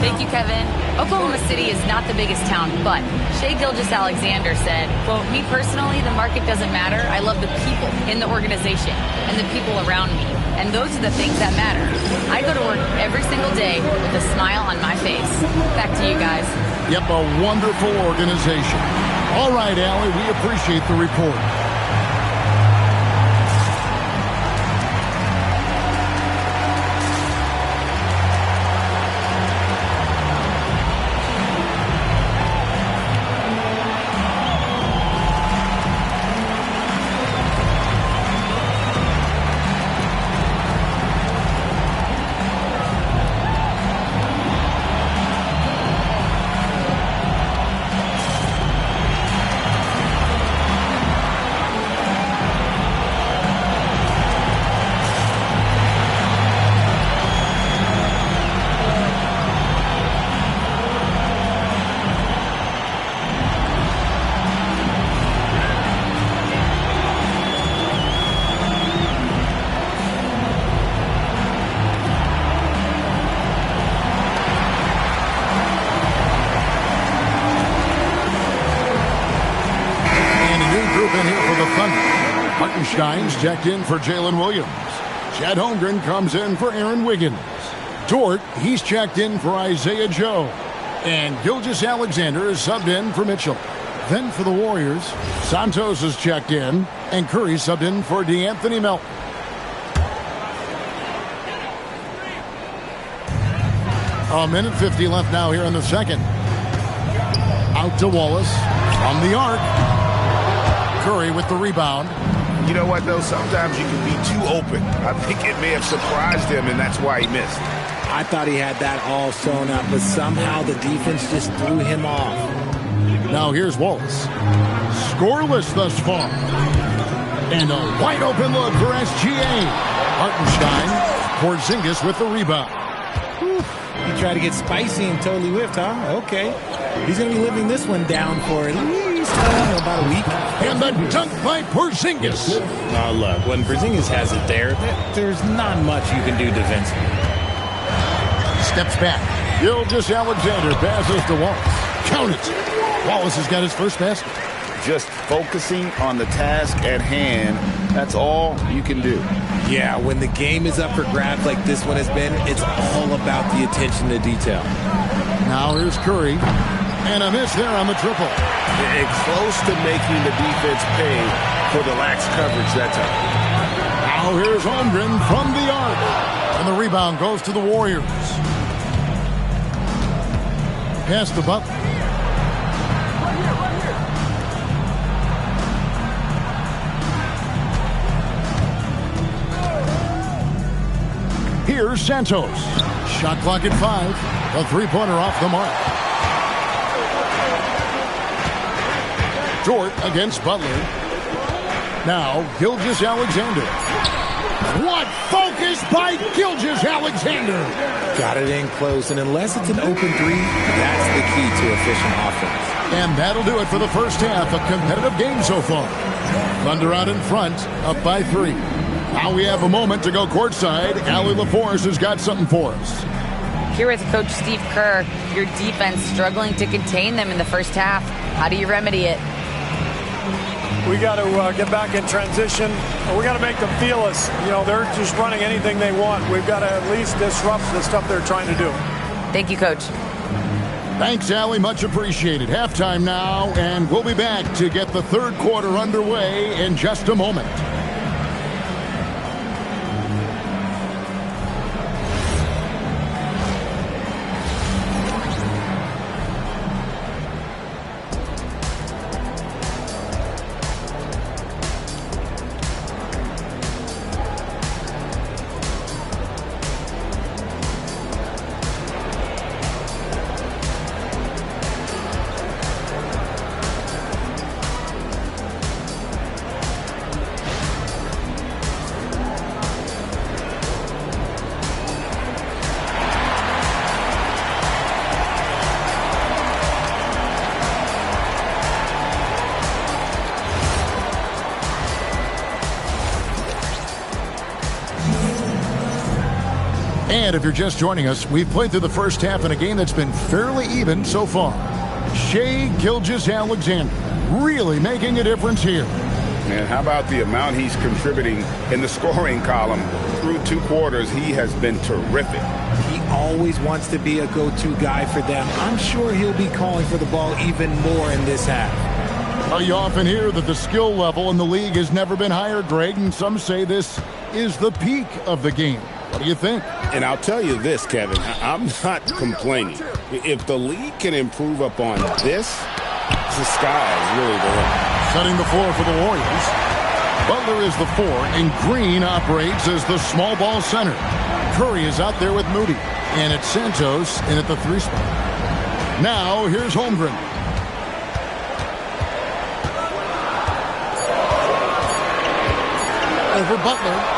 Thank you, Kevin. Oklahoma City is not the biggest town, but Shai Gilgeous-Alexander said, quote, "Me personally, the market doesn't matter. I love the people in the organization and the people around me. And those are the things that matter. I go to work every single day with a smile on my face." Back to you guys. Yep, a wonderful organization. All right, Allie, we appreciate the report. Hartenstein's checked in for Jalen Williams. Chad Holmgren comes in for Aaron Wiggins. Dort, he's checked in for Isaiah Joe. And Gilgeous-Alexander is subbed in for Mitchell. Then for the Warriors, Santos is checked in, and Curry subbed in for DeAnthony Melton. A minute 50 left now here in the second. Out to Wallace from the arc. Curry with the rebound. You know what, though? Sometimes you can be too open. I think it may have surprised him, and that's why he missed. I thought he had that all sewn up, but somehow the defense just threw him off. Now here's Wallace. Scoreless thus far. And a wide open look for SGA. Hartenstein. Porzingis with the rebound. He tried to get spicy and totally whiffed, huh? Okay. He's going to be living this one down for at least about a week. And the dunk by Porzingis. Oh, look, when Porzingis has it there's not much you can do defensively. Steps back. Gilgeous-Alexander passes to Wallace. Count it. Wallace has got his first basket. Just focusing on the task at hand, that's all you can do. Yeah, when the game is up for grabs like this one has been, it's all about the attention to detail. Now here's Curry. And a miss there on the triple. Close to making the defense pay for the lax coverage that time. Now here's Holmgren from the arc. And the rebound goes to the Warriors. Pass to Butler. Here's Santos. Shot clock at 5. A three-pointer off the mark. Dort against Butler. Now Gilgeous-Alexander. What focus by Gilgeous-Alexander. Got it in close, and unless it's an open three, that's the key to efficient offense. And that'll do it for the first half. A competitive game so far. Thunder out in front, up by 3. Now we have a moment to go courtside. Allie LaForce has got something for us. Here with Coach Steve Kerr, your defense struggling to contain them in the first half. How do you remedy it? We got to get back in transition. We got to make them feel us. You know, they're just running anything they want. We've got to at least disrupt the stuff they're trying to do. Thank you, Coach. Thanks, Allie. Much appreciated. Halftime now, and we'll be back to get the third quarter underway in just a moment. And if you're just joining us, we've played through the first half in a game that's been fairly even so far. Shai Gilgeous-Alexander really making a difference here. And how about the amount he's contributing in the scoring column? Through 2 quarters, he has been terrific. He always wants to be a go-to guy for them. I'm sure he'll be calling for the ball even more in this half. Well, you often hear that the skill level in the league has never been higher, Greg, and some say this is the peak of the game. What do you think? And I'll tell you this, Kevin, I'm not complaining. If the league can improve upon this, the sky is really the limit. Setting the floor for the Warriors. Butler is the 4, and Green operates as the small ball center. Curry is out there with Moody, and it's Santos in at the 3 spot. Now, here's Holmgren. Over Butler.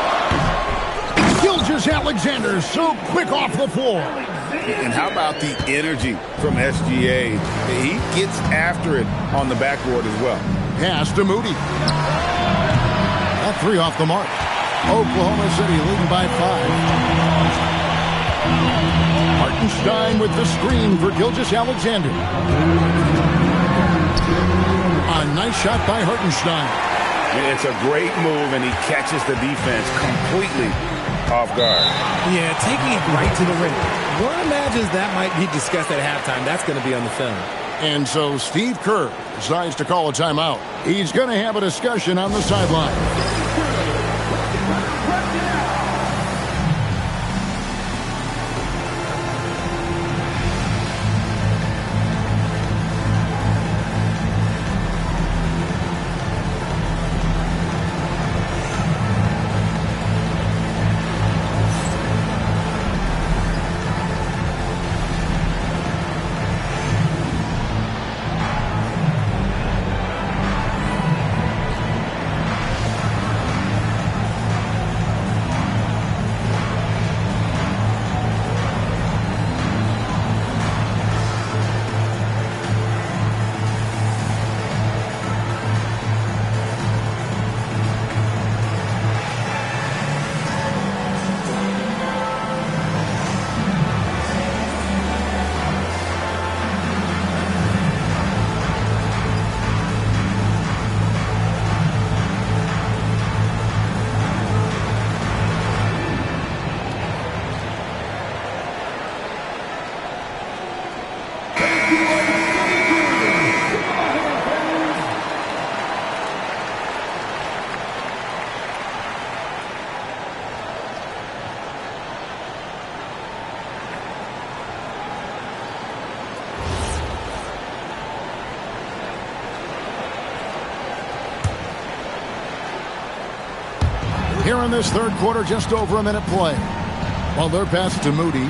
Gilgeous-Alexander so quick off the floor. And how about the energy from SGA? He gets after it on the backboard as well. Pass to Moody. That 3 off the mark. Oklahoma City leading by 5. Hartenstein with the screen for Gilgeous-Alexander. A nice shot by Hartenstein. It's a great move, and he catches the defense completely off guard. Yeah, taking it right to the rim. One imagines that might be discussed at halftime. That's going to be on the film. And so Steve Kerr decides to call a timeout. He's going to have a discussion on the sideline. Here in this third quarter, just over a minute play. Butler pass to Moody.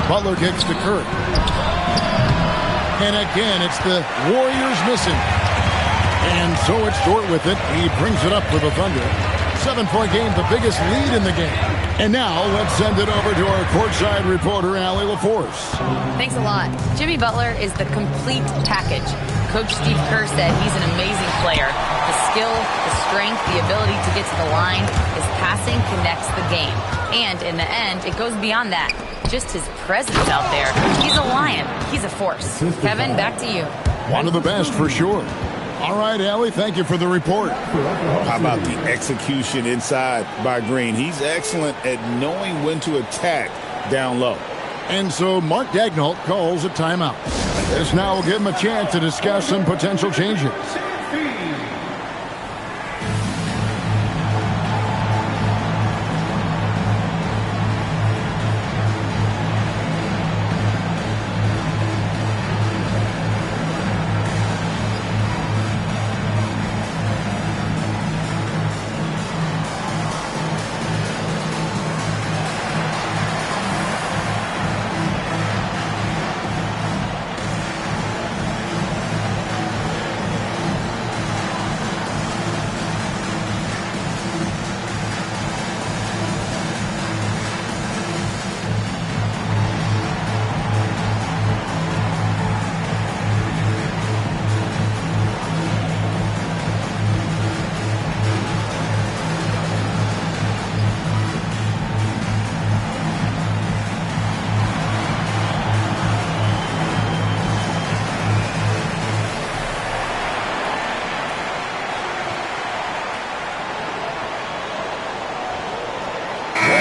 Butler kicks to Curry. And again, it's the Warriors missing. And so it's Dort with it. He brings it up for the Thunder. 7-point game, the biggest lead in the game. And now let's send it over to our courtside reporter, Allie LaForce. Thanks a lot. Jimmy Butler is the complete package. Coach Steve Kerr said he's an amazing player. The skill, the strength, the ability to get to the line, his passing connects the game. And in the end, it goes beyond that. Just his presence out there. He's a lion. He's a force. Kevin, back to you. One of the best for sure. All right, Allie, thank you for the report. How about the execution inside by Green? He's excellent at knowing when to attack down low. And so Mark Daigneault calls a timeout. This now will give him a chance to discuss some potential changes.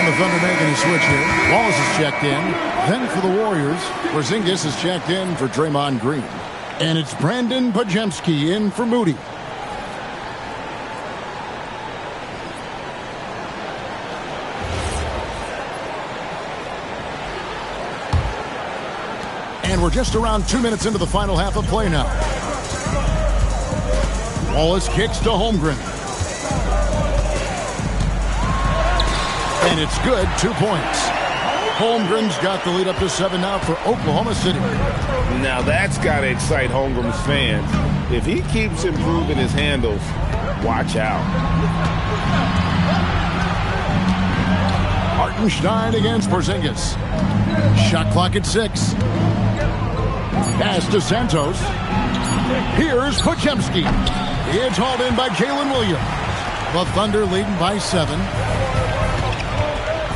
The Thunder making a switch here. Wallace is checked in. Then for the Warriors, Porzingis is checked in for Draymond Green. And it's Brandon Podziemski in for Moody. And we're just around 2 minutes into the final half of play now. Wallace kicks to Holmgren. And it's good, 2 points. Holmgren's got the lead up to 7 now for Oklahoma City. Now that's got to excite Holmgren's fans. If he keeps improving his handles, watch out. Hartenstein against Porzingis. Shot clock at 6. Pass to Santos. Here's Podziemski. It's hauled in by Jalen Williams. The Thunder leading by 7.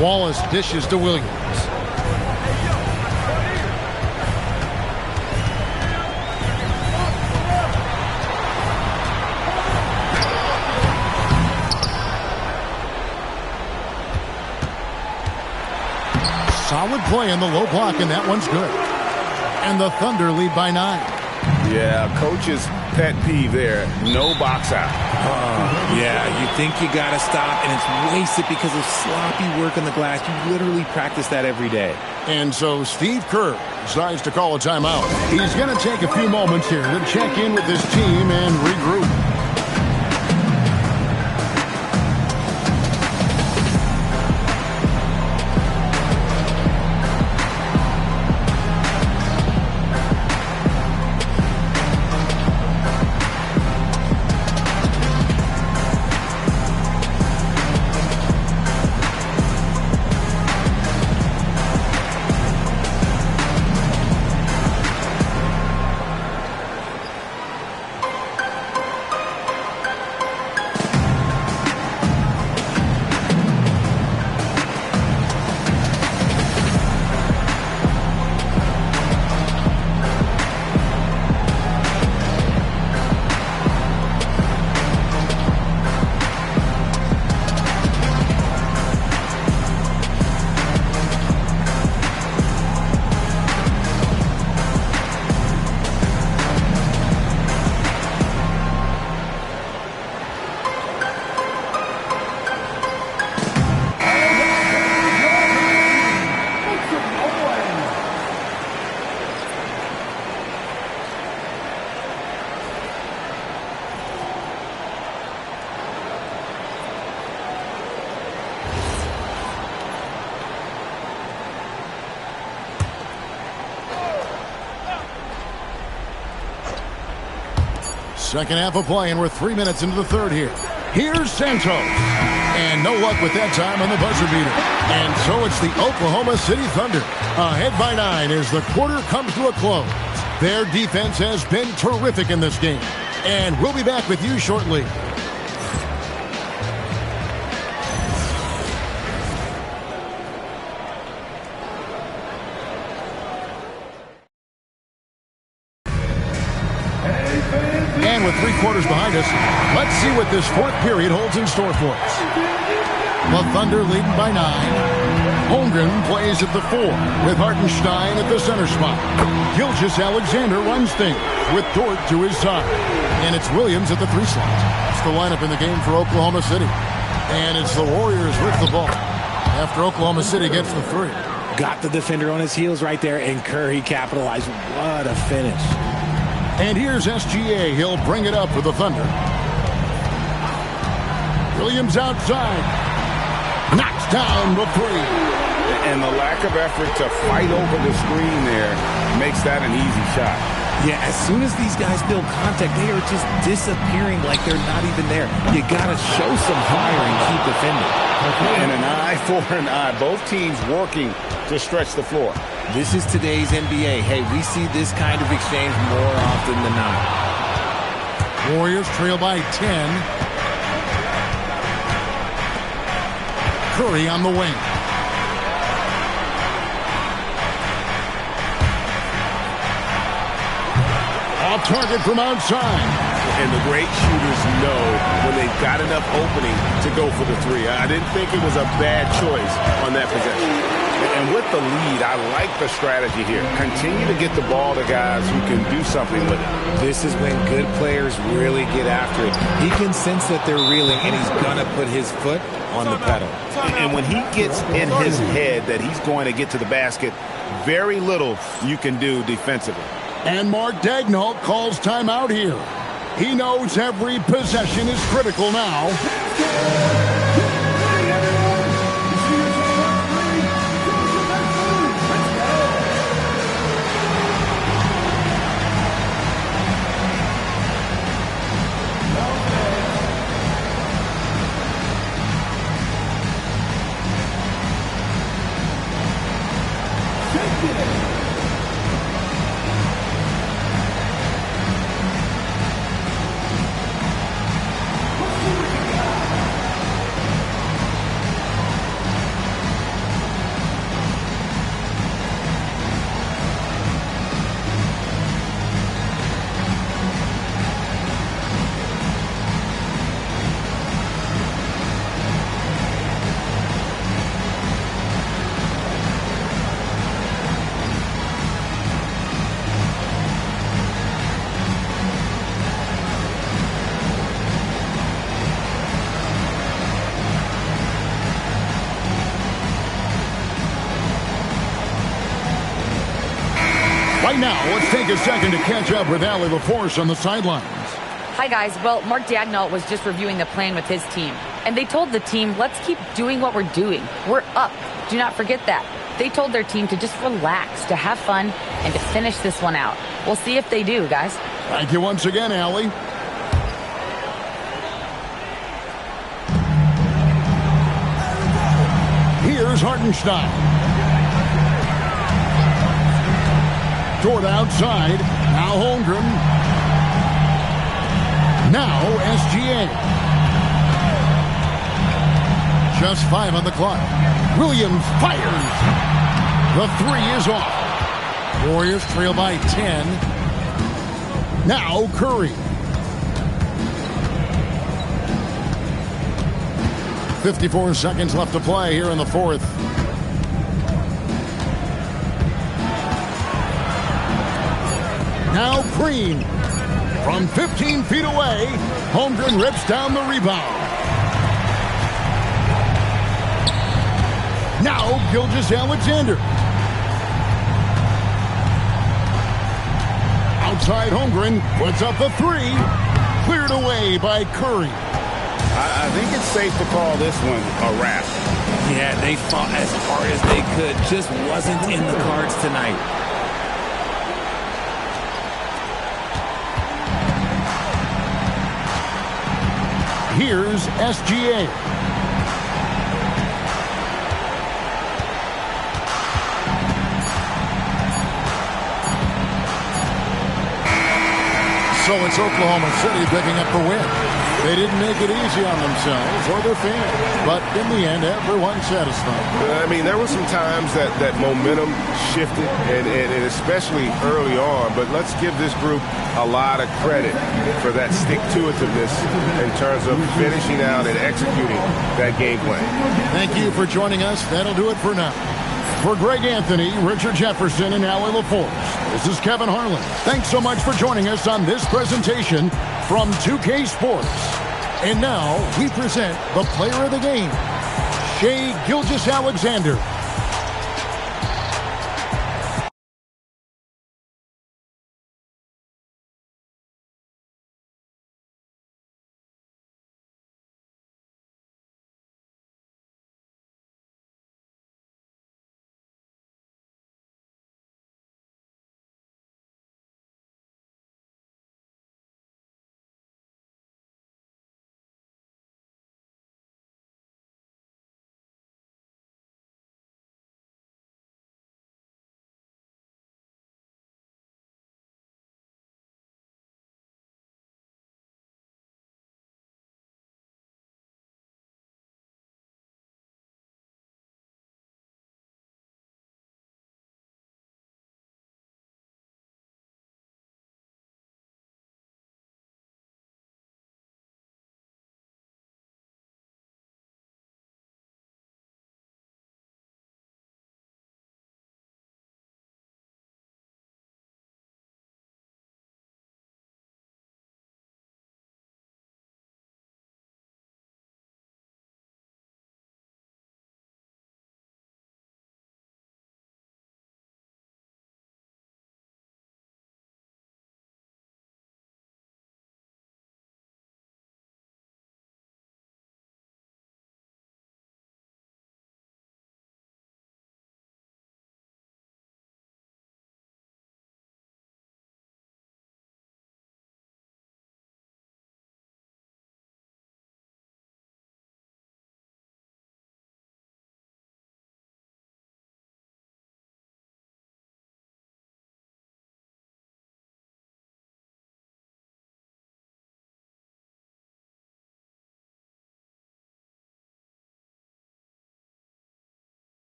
Wallace dishes to Williams. Solid play in the low block, and that one's good. And the Thunder lead by 9. Yeah, coach's pet peeve there. No box out. Yeah, you think you got to stop, and it's wasted because of sloppy work on the glass. You literally practice that every day. And so Steve Kerr decides to call a timeout. He's going to take a few moments here to check in with his team and regroup. Second half of play, and we're 3 minutes into the third here. Here's Santos. And no luck with that time on the buzzer beater. And so it's the Oklahoma City Thunder ahead by 9 as the quarter comes to a close. Their defense has been terrific in this game. And we'll be back with you shortly. with 3 quarters behind us. Let's see what this 4th period holds in store for us. The Thunder leading by 9. Holmgren plays at the 4 with Hartenstein at the center spot. Gilgeous-Alexander runs things with Dort to his side. And it's Williams at the 3 slot. That's the lineup in the game for Oklahoma City. And it's the Warriors with the ball after Oklahoma City gets the 3. Got the defender on his heels right there, and Curry capitalized. What a finish. And here's SGA. He'll bring it up for the Thunder. Williams outside. Knocks down the 3. And the lack of effort to fight over the screen there makes that an easy shot. Yeah, as soon as these guys feel contact, they are just disappearing like they're not even there. You got to show some fire and keep defending. And an eye for an eye. Both teams working to stretch the floor. This is today's NBA. Hey, we see this kind of exchange more often than not. Warriors trail by 10. Curry on the wing. Off target from outside. And the great shooters know when they've got enough opening to go for the 3. I didn't think it was a bad choice on that possession. And with the lead, I like the strategy here. Continue to get the ball to guys who can do something with it. This is when good players really get after it. He can sense that they're reeling, and he's going to put his foot on the pedal. And when he gets in his head that he's going to get to the basket, very little you can do defensively. And Mark Daigneault calls timeout here. He knows every possession is critical now. Right now, let's take a second to catch up with Allie LaForce on the sidelines. Hi, guys. Well, Mark Daigneault was just reviewing the plan with his team. And they told the team, let's keep doing what we're doing. We're up. Do not forget that. They told their team to just relax, to have fun, and to finish this one out. We'll see if they do, guys. Thank you once again, Allie. Here's Hartenstein. Dort outside. Now Holmgren. Now SGA. Just 5 on the clock. Williams fires. The 3 is off. Warriors trail by 10. Now Curry. 54 seconds left to play here in the 4th. Now Green. From 15 feet away, Holmgren rips down the rebound. Now Gilgeous-Alexander. Outside Holmgren puts up the 3. Cleared away by Curry. I think it's safe to call this one a wrap. Yeah, they fought as hard as they could. Just wasn't in the cards tonight. Here's SGA. So it's Oklahoma City picking up the win. They didn't make it easy on themselves or their fans, but in the end, everyone's satisfied. I mean, there were some times that momentum shifted, and especially early on, but let's give this group a lot of credit for that stick-to-itiveness in terms of finishing out and executing that game plan. Thank you for joining us. That'll do it for now. For Greg Anthony, Richard Jefferson, and Allie LaForce, this is Kevin Harlan. Thanks so much for joining us on this presentation from 2K Sports. And now we present the player of the game, Shai Gilgeous-Alexander.